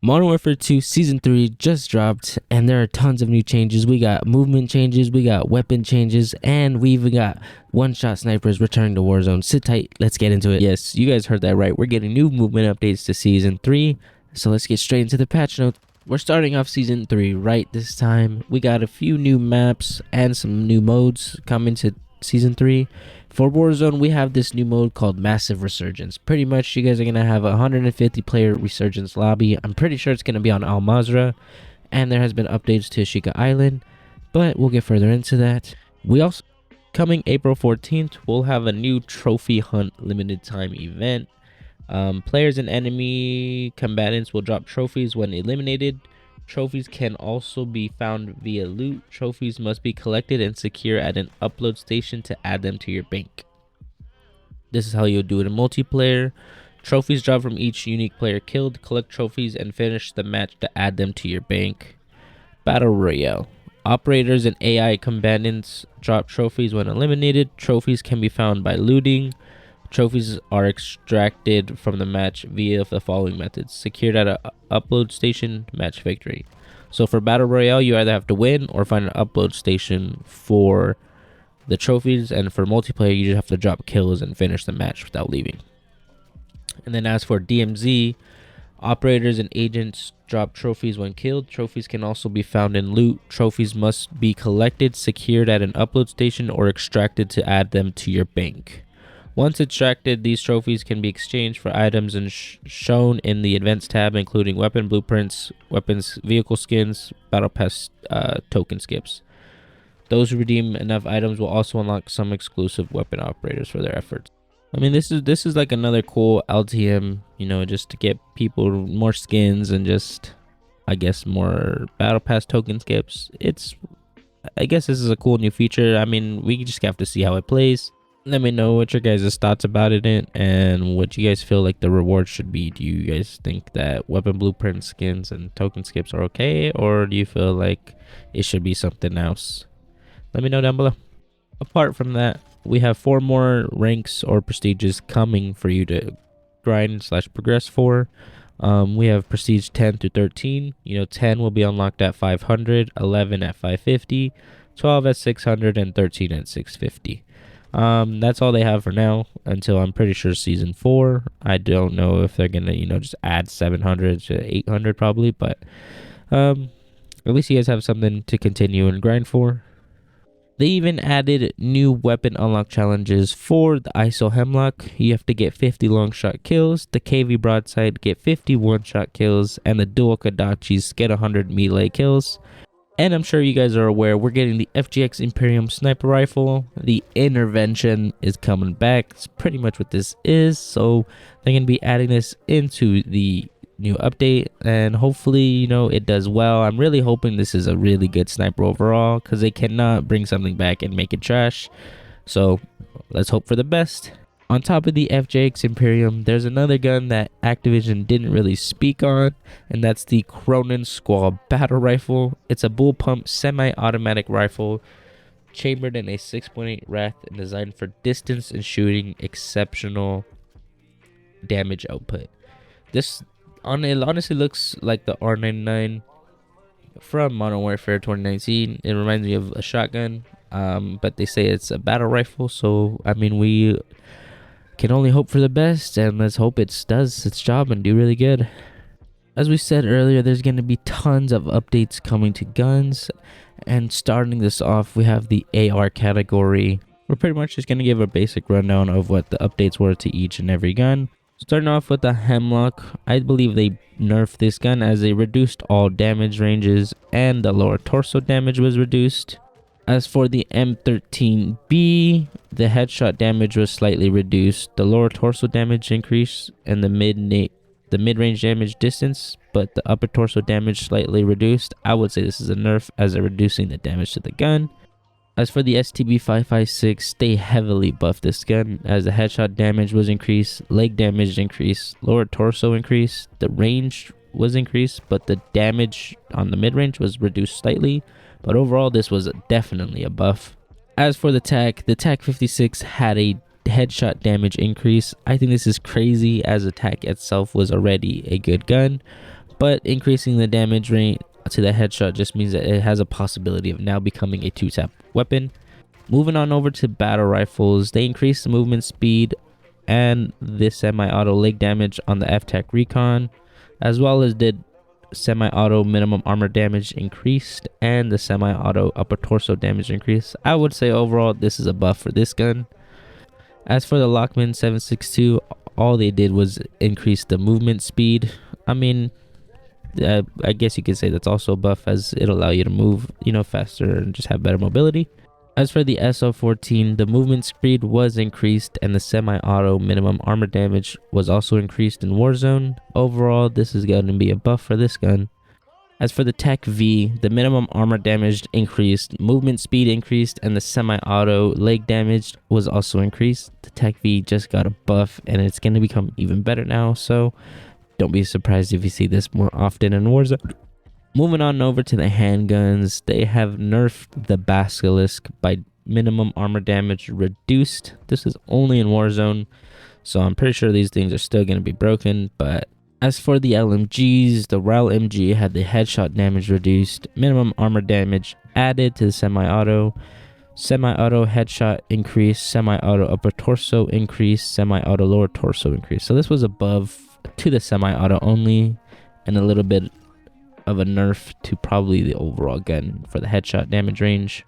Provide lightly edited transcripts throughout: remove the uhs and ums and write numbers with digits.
Modern Warfare 2 Season 3 just dropped, and there are tons of new changes. We got movement changes, we got weapon changes, and we even got one-shot snipers returning to Warzone. Sit tight, let's get into it. Yes, you guys heard that right. We're getting new movement updates to Season 3, so let's get straight into the patch notes. We're starting off Season 3 right this time. We got a few new maps and some new modes coming to Season 3. For Warzone, we have this new mode called Massive Resurgence. Pretty much, you guys are going to have a 150-player Resurgence lobby. I'm pretty sure it's going to be on Al Mazrah, and there has been updates to Ashika Island, but we'll get further into that. We also, coming April 14th, we'll have a new Trophy Hunt limited time event. Players and enemy combatants will drop trophies when eliminated. Trophies can also be found via loot. Trophies must be collected and secure at an upload station to add them to your bank. This is how you'll do it in multiplayer. Trophies drop from each unique player killed. Collect trophies and finish the match to add them to your bank. Battle Royale. Operators and AI combatants drop trophies when eliminated. Trophies can be found by looting. Trophies are extracted from the match via the following methods: secured at an upload station, match victory. So for Battle Royale, you either have to win or find an upload station for the trophies, and for multiplayer, you just have to drop kills and finish the match without leaving. And then as for DMZ, operators and agents drop trophies when killed. Trophies can also be found in loot. Trophies must be collected, secured at an upload station, or extracted to add them to your bank. Once extracted, these trophies can be exchanged for items and shown in the events tab, including weapon blueprints, weapons, vehicle skins, battle pass token skips. Those who redeem enough items will also unlock some exclusive weapon operators for their efforts. I mean, this is like another cool LTM, just to get people more skins and just, I guess, more battle pass token skips. I guess this is a cool new feature. I mean, we just have to see how it plays. Let me know what your guys' thoughts about it and what you guys feel like the reward should be. Do you guys think that weapon blueprint skins and token skips are okay, or do you feel like it should be something else? Let me know down below. Apart from that, we have 4 more ranks or prestiges coming for you to grind / progress for. We have prestige 10 to 13. 10 will be unlocked at 500, 11 at 550, 12 at 600, and 13 at 650. That's all they have for now until I'm pretty sure Season 4. I don't know if they're gonna just add 700 to 800 probably, but at least you guys have something to continue and grind for. They even added new weapon unlock challenges for the ISO Hemlock. You have to get 50 long shot kills, the KV broadside get 50 one shot kills, and the dual Kodachis get 100 melee kills. And I'm sure you guys are aware, we're getting the FGX Imperium Sniper Rifle. The Intervention is coming back. It's pretty much what this is. So they're going to be adding this into the new update. And hopefully, it does well. I'm really hoping this is a really good sniper overall, because they cannot bring something back and make it trash. So let's hope for the best. On top of the FJX Imperium, there's another gun that Activision didn't really speak on, and that's the Cronin Squall Battle Rifle. It's a bull pump semi-automatic rifle chambered in a 6.8 Wrath and designed for distance and shooting exceptional damage output. It honestly looks like the R99 from Modern Warfare 2019. It reminds me of a shotgun, but they say it's a battle rifle, so I mean, we can only hope for the best, and let's hope it does its job and do really good. As we said earlier, there's going to be tons of updates coming to guns, and starting this off, we have the AR category. We're pretty much just going to give a basic rundown of what the updates were to each and every gun. Starting off with the Hemlock, I believe they nerfed this gun as they reduced all damage ranges and the lower torso damage was reduced. As for the M13B, the headshot damage was slightly reduced, the lower torso damage increased, and the mid-range damage distance, but the upper torso damage slightly reduced. I would say this is a nerf as they're reducing the damage to the gun. As for the STB556, they heavily buffed this gun as the headshot damage was increased, leg damage increased, lower torso increased, the range was increased, but the damage on the mid-range was reduced slightly. But overall, this was definitely a buff. As for the TAC 56 had a headshot damage increase. I think this is crazy as the TAC itself was already a good gun. but increasing the damage rate to the headshot just means that it has a possibility of now becoming a 2-tap weapon. Moving on over to battle rifles, they increased the movement speed and the semi-auto leg damage on the F-Tech Recon, as well as did semi-auto minimum armor damage increased and the semi-auto upper torso damage increased. I would say overall this is a buff for this gun. As for the Lockman 762, all they did was increase the movement speed. I mean, I guess you could say that's also a buff, as it'll allow you to move, faster and just have better mobility. As for the SO14, the movement speed was increased and the semi-auto minimum armor damage was also increased in Warzone. Overall, this is going to be a buff for this gun. As for the Tech V, the minimum armor damage increased, movement speed increased, and the semi-auto leg damage was also increased. The Tech V just got a buff and it's going to become even better now, so don't be surprised if you see this more often in Warzone. Moving on over to the handguns, they have nerfed the Basilisk by minimum armor damage reduced. This is only in Warzone, so I'm pretty sure these things are still going to be broken. But as for the LMGs, the RAL MG had the headshot damage reduced, minimum armor damage added to the semi-auto headshot increase, semi-auto upper torso increase, semi-auto lower torso increase. So this was above to the semi-auto only, and a little bit of a nerf to probably the overall gun for the headshot damage range.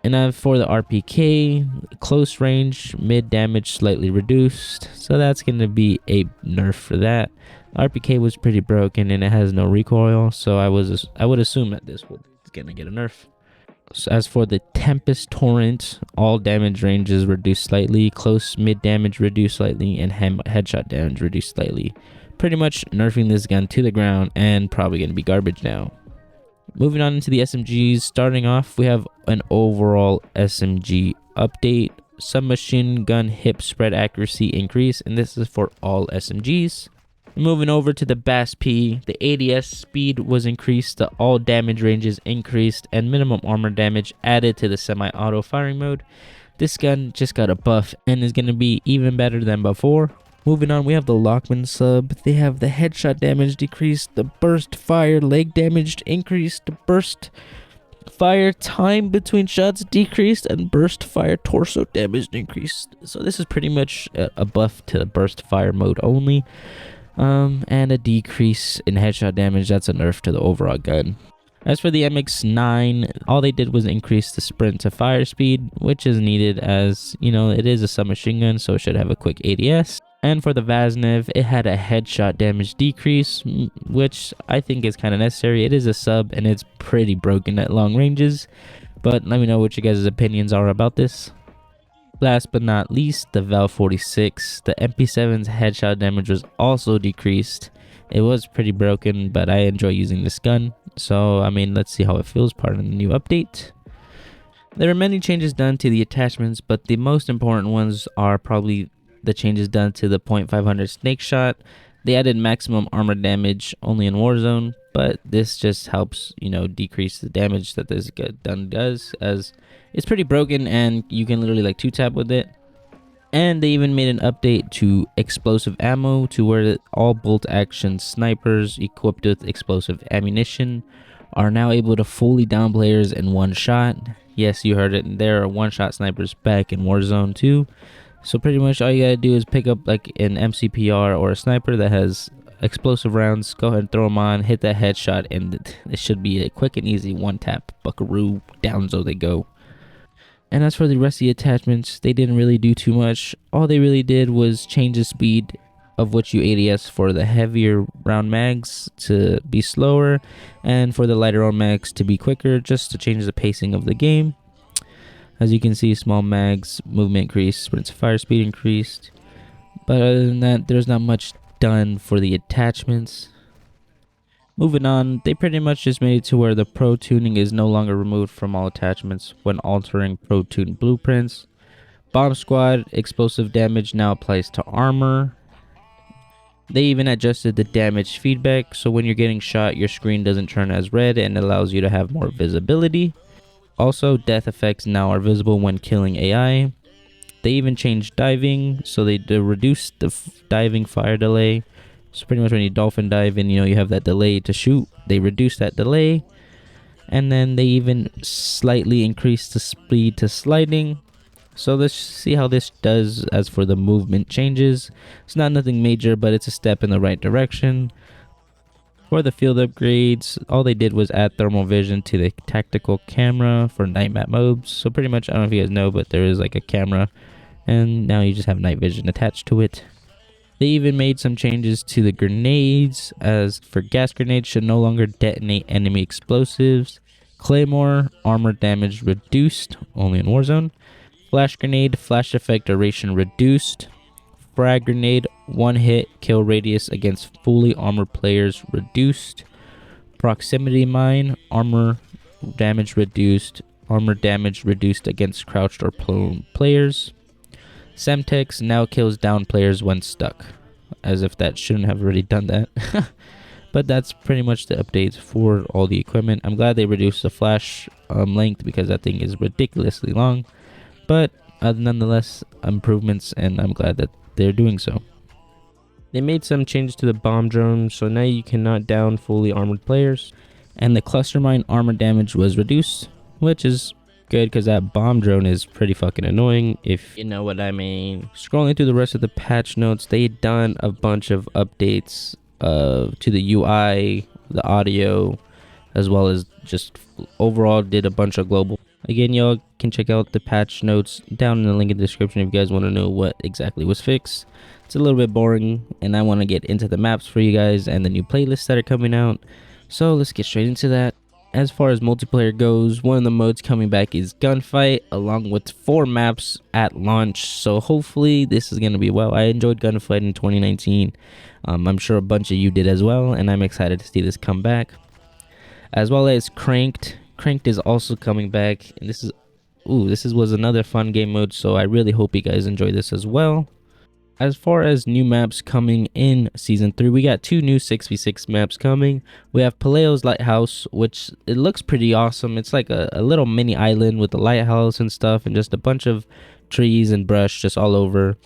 And for the RPK, close range, mid damage slightly reduced, so that's going to be a nerf for that. RPK was pretty broken and it has no recoil, so I would assume that this was going to get a nerf. So as for the Tempest Torrent, all damage ranges reduced slightly, close mid damage reduced slightly, and headshot damage reduced slightly. Pretty much nerfing this gun to the ground and probably going to be garbage now. Moving on into the SMGs, starting off we have an overall SMG update. Submachine gun hip spread accuracy increase, and this is for all SMGs. Moving over to the BAS-P, the ADS speed was increased, the all damage ranges increased, and minimum armor damage added to the semi-auto firing mode. This gun just got a buff and is going to be even better than before. Moving on, we have the Lockman sub. They have the headshot damage decreased, the burst fire leg damage increased, the burst fire time between shots decreased, and burst fire torso damage increased. So this is pretty much a buff to the burst fire mode only, and a decrease in headshot damage. That's a nerf to the overall gun. As for the MX-9, all they did was increase the sprint to fire speed, which is needed as, it is a submachine gun, so it should have a quick ADS. And for the Vaznev, it had a headshot damage decrease, which I think is kind of necessary. It is a sub and it's pretty broken at long ranges, but let me know what you guys' opinions are about this. Last but not least, the Val 46. The MP7's headshot damage was also decreased. It was pretty broken, but I enjoy using this gun, so let's see how it feels part of the new update. There are many changes done to the attachments, but the most important ones are probably the changes done to the .500 snake shot. They added maximum armor damage only in Warzone, but this just helps, decrease the damage that this gun does, as it's pretty broken and you can literally 2-tap with it. And they even made an update to explosive ammo, to where all bolt action snipers equipped with explosive ammunition are now able to fully down players in one shot. Yes, you heard it, there are one-shot snipers back in Warzone too. So pretty much all you gotta do is pick up an MCPR or a sniper that has explosive rounds, go ahead and throw them on, hit that headshot, and it should be a quick and easy one-tap buckaroo, down so they go. And as for the rest of the attachments, they didn't really do too much. All they really did was change the speed of which you ADS for the heavier round mags to be slower, and for the lighter round mags to be quicker, just to change the pacing of the game. As you can see, small mags, movement increased, sprint to fire speed increased. But other than that, there's not much done for the attachments. Moving on, they pretty much just made it to where the Pro Tuning is no longer removed from all attachments when altering Pro Tune blueprints. Bomb Squad explosive damage now applies to armor. They even adjusted the damage feedback, so when you're getting shot, your screen doesn't turn as red and allows you to have more visibility. Also, death effects now are visible when killing AI. They even changed diving, so they reduced the diving fire delay, So pretty much when you dolphin dive and you have that delay to shoot, they reduce that delay, and then they even slightly increase the speed to sliding. So let's see how this does. As for the movement changes, it's not nothing major, but it's a step in the right direction. For the field upgrades, all they did was add thermal vision to the tactical camera for night map modes. So pretty much, I don't know if you guys know, but there is like a camera, and now you just have night vision attached to it. They even made some changes to the grenades, as for gas grenades should no longer detonate enemy explosives. Claymore, armor damage reduced, only in Warzone. Flash grenade, flash effect duration reduced. Frag grenade, one hit kill radius against fully armored players reduced. Proximity mine, armor damage reduced. Armor damage reduced against crouched or prone players. Semtex now kills down players when stuck. As if that shouldn't have already done that. But that's pretty much the updates for all the equipment. I'm glad they reduced the flash length, because that thing is ridiculously long. But nonetheless, improvements, and I'm glad that they're doing so. They made some changes to the bomb drone, so now you cannot down fully armored players. And the cluster mine armor damage was reduced, which is good because that bomb drone is pretty fucking annoying, if you know what I mean. Scrolling through the rest of the patch notes, they done a bunch of updates to the UI, the audio, as well as just overall did a bunch of global. Again, y'all can check out the patch notes down in the link in the description if you guys want to know what exactly was fixed. It's a little bit boring, and I want to get into the maps for you guys and the new playlists that are coming out. So let's get straight into that. As far as multiplayer goes, one of the modes coming back is Gunfight, along with 4 maps at launch. So hopefully this is going to be well. I enjoyed Gunfight in 2019. I'm sure a bunch of you did as well, and I'm excited to see this come back. As well as Cranked. Cranked is also coming back, and this was another fun game mode, so I really hope you guys enjoy this as well. As far as new maps coming in Season 3, we got 2 new 6v6 maps coming. We have Paleo's Lighthouse, which it looks pretty awesome. It's like a little mini island with a lighthouse and stuff, and just a bunch of trees and brush just all over.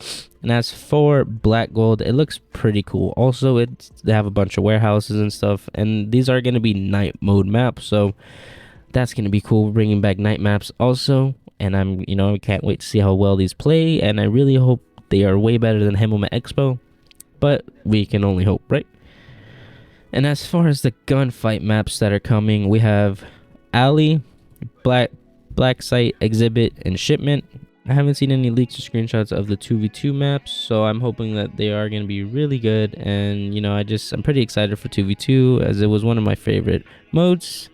And as for Black Gold, it looks pretty cool. Also, they have a bunch of warehouses and stuff, and these are going to be night mode maps, so that's going to be cool, bringing back night maps also. And I can't wait to see how well these play, and I really hope they are way better than Hemoma Expo, but we can only hope, right? And as far as the Gunfight maps that are coming, we have Alley, Black Site, Exhibit, and Shipment. I haven't seen any leaks or screenshots of the 2v2 maps, so I'm hoping that they are going to be really good. And I'm pretty excited for 2v2, as it was one of my favorite modes.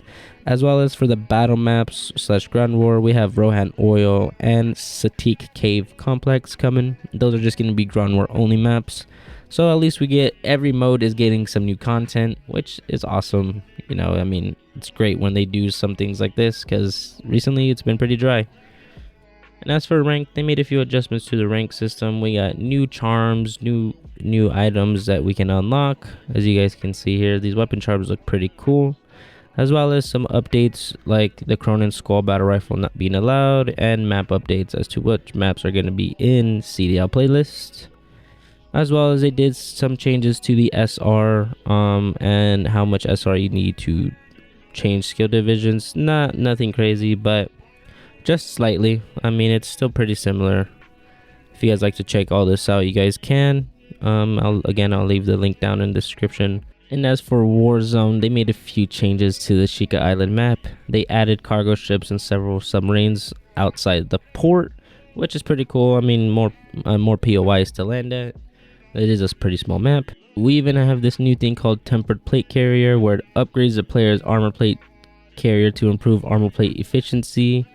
As well as for the battle maps / ground war, we have Rohan Oil and Satik Cave Complex coming. Those are just going to be ground war only maps. So at least every mode is getting some new content, which is awesome. It's great when they do some things like this, because recently it's been pretty dry. And as for rank, they made a few adjustments to the rank system. We got new charms, new items that we can unlock. As you guys can see here, these weapon charms look pretty cool. As well as some updates like the Cronin Skull Battle Rifle not being allowed, and map updates as to which maps are going to be in CDL playlist. As well as they did some changes to the SR and how much SR you need to change skill divisions. Nothing crazy, but just slightly. It's still pretty similar. If you guys like to check all this out, you guys can. I'll leave the link down in the description. And as for Warzone, they made a few changes to the Sheikah Island map. They added cargo ships and several submarines outside the port, which is pretty cool. More POIs to land at. It is a pretty small map. We even have this new thing called Tempered Plate Carrier, where it upgrades the player's armor plate carrier to improve armor plate efficiency.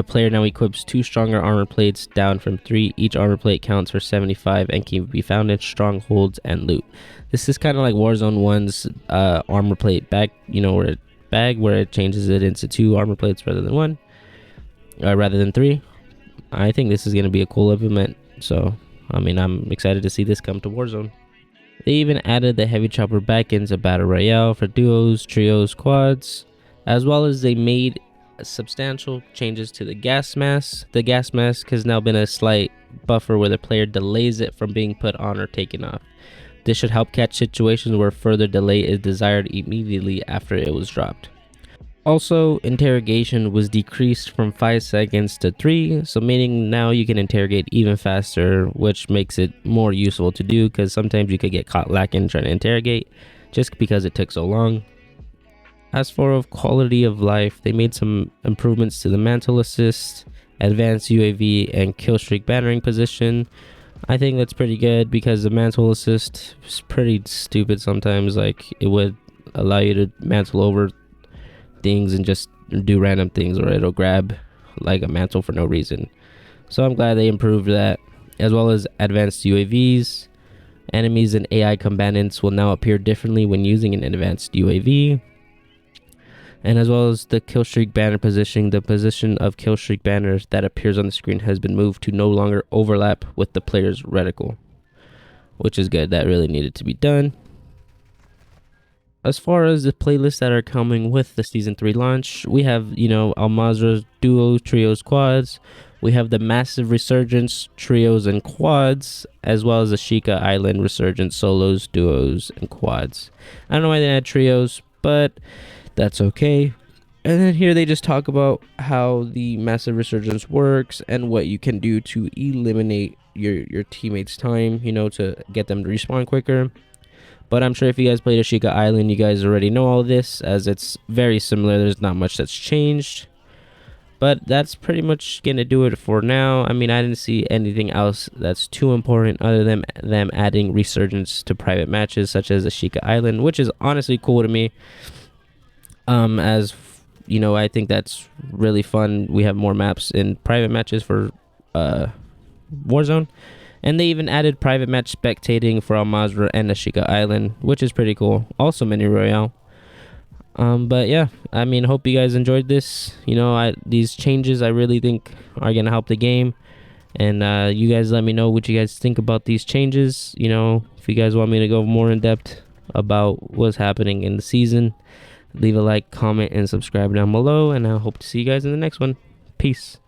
Player now equips 2 stronger armor plates, down from 3. Each armor plate counts for 75 and can be found in strongholds and loot. This is kind of like Warzone 1's armor plate bag, where it changes it into 2 armor plates rather than 3. I think this is going to be a cool implement, so I'm excited to see this come to Warzone. They even added the heavy chopper back into Battle Royale for duos, trios, quads, as well as they made substantial changes to the gas mask. The gas mask has now been a slight buffer where the player delays it from being put on or taken off. This should help catch situations where further delay is desired immediately after it was dropped. Also, interrogation was decreased from 5 seconds to 3, so meaning now you can interrogate even faster, which makes it more useful to do because sometimes you could get caught lacking trying to interrogate just because it took so long. As for quality of life, they made some improvements to the mantle assist, advanced UAV, and killstreak bannering position. I think that's pretty good because the mantle assist is pretty stupid sometimes. Like, it would allow you to mantle over things and just do random things, or it'll grab like a mantle for no reason. So I'm glad they improved that, as well as advanced UAVs. Enemies and AI combatants will now appear differently when using an advanced UAV. And as well as the killstreak banner positioning, the position of killstreak banners that appears on the screen has been moved to no longer overlap with the player's reticle, which is good. That really needed to be done. As far as the playlists that are coming with the Season 3 launch, we have, Al Mazrah's duos, trios, quads. We have the Massive Resurgence trios and quads, as well as the Sheikah Island Resurgence solos, duos, and quads. I don't know why they had trios, but that's okay. And then here they just talk about how the Massive Resurgence works and what you can do to eliminate your teammates' time, to get them to respawn quicker. But I'm sure if you guys played a Sheikah Island, you guys already know all this, as it's very similar. There's not much that's changed. But that's pretty much going to do it for now. I mean, I didn't see anything else that's too important other than them adding resurgence to private matches, such as a Sheikah Island, which is honestly cool to me. As I think that's really fun. We have more maps in private matches for Warzone. And they even added private match spectating for Al Mazrah and the Sheikah Island, which is pretty cool. Also Mini Royale. But yeah, I mean, hope you guys enjoyed this. These changes I really think are going to help the game. And you guys let me know what you guys think about these changes. If you guys want me to go more in depth about what's happening in the season, leave a like, comment, and subscribe down below. And I hope to see you guys in the next one. Peace.